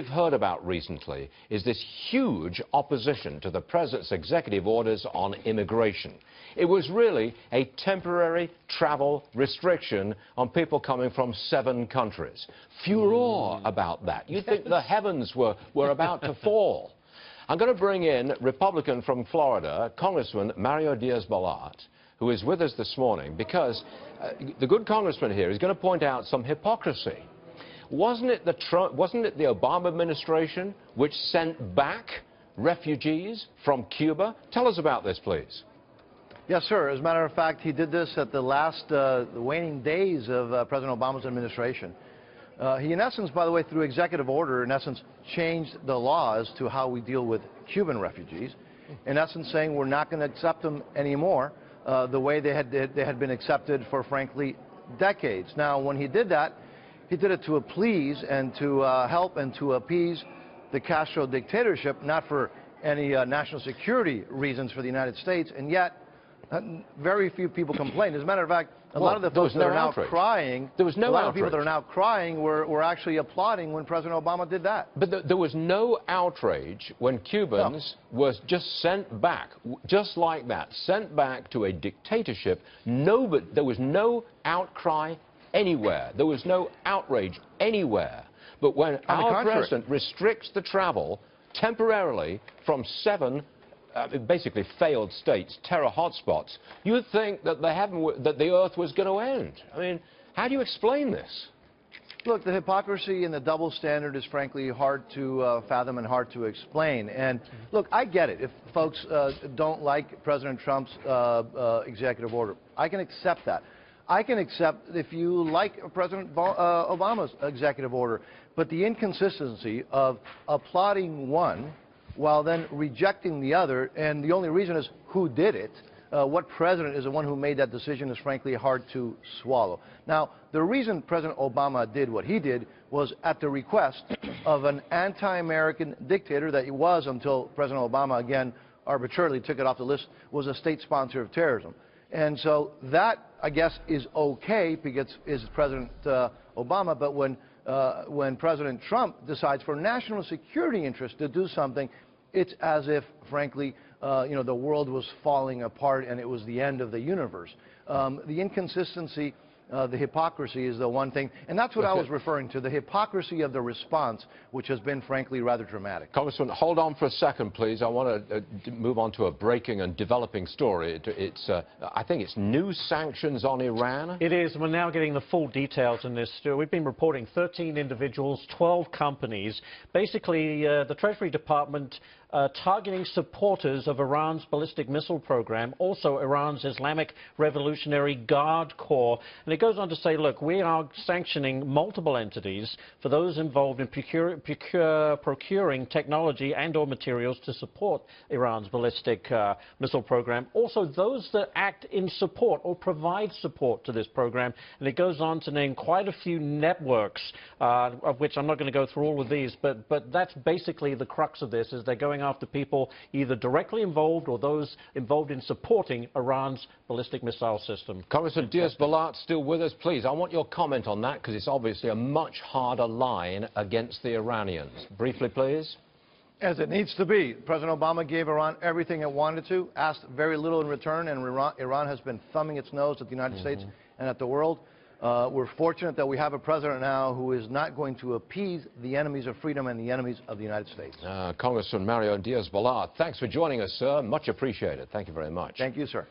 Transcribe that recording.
we've heard about recently is this huge opposition to the president's executive orders on immigration. It was really a temporary travel restriction on people coming from 7 countries. Furore about that. You'd think the heavens were about to fall. I'm going to bring in Republican from Florida, Congressman Mario Diaz-Balart, who is with us this morning, because the good congressman here is going to point out some hypocrisy. Wasn't it the Obama administration which sent back refugees from Cuba? Tell us about this, please. Yes, sir. As a matter of fact, he did this at the last the waning days of President Obama's administration. He, in essence, by the way, through executive order, in essence, changed the law as to how we deal with Cuban refugees. In essence, saying we're not going to accept them anymore the way they had been accepted for, frankly, decades. Now, when he did that, he did it to appease and to help and to appease the Castro dictatorship, not for any national security reasons for the United States, and yet very few people complained. As a matter of fact, a lot of the folks that are now crying, a lot of people that are now crying were actually applauding when President Obama did that. But there was no outrage when Cubans were just sent back, just like that, sent back to a dictatorship. There was no outcry anywhere. There was no outrage anywhere. But when our president restricts the travel temporarily from 7 basically failed states, terror hotspots, you'd think that the earth was going to end. I mean, how do you explain this? Look, the hypocrisy and the double standard is frankly hard to fathom and hard to explain. And look, I get it if folks don't like President Trump's executive order. I can accept that. I can accept if you like President Obama's executive order. But the inconsistency of applauding one while then rejecting the other, and the only reason is who did it, what president is the one who made that decision, is frankly hard to swallow. Now, the reason President Obama did what he did was at the request of an anti-American dictator that he was until President Obama, again, arbitrarily took it off the list, was a state sponsor of terrorism. And so that, I guess, is okay because it's President Obama, but when President Trump decides for national security interest to do something, it's as if, frankly, the world was falling apart and it was the end of the universe. The inconsistency, the hypocrisy is the one thing, and that's what I was referring to, the hypocrisy of the response, which has been, frankly, rather dramatic. Congressman, hold on for a second, please. I want to move on to a breaking and developing story. I think it's new sanctions on Iran. It is. We're now getting the full details in this. We've been reporting 13 individuals, 12 companies. Basically, the Treasury Department targeting supporters of Iran's ballistic missile program, also Iran's Islamic Revolutionary Guard Corps. And it goes on to say, look, we are sanctioning multiple entities for those involved in procuring technology and or materials to support Iran's ballistic missile program. Also those that act in support or provide support to this program. And it goes on to name quite a few networks, of which I'm not going to go through all of these, but that's basically the crux of this, is they're going after people either directly involved or those involved in supporting Iran's ballistic missile system. Congressman Diaz-Balart, still with us, please. I want your comment on that because it's obviously a much harder line against the Iranians. Briefly, please. As it needs to be. President Obama gave Iran everything it wanted to, asked very little in return, and Iran has been thumbing its nose at the United States and at the world. We're fortunate that we have a president now who is not going to appease the enemies of freedom and the enemies of the United States. Congressman Mario Diaz-Balart, thanks for joining us, sir. Much appreciated. Thank you very much. Thank you, sir.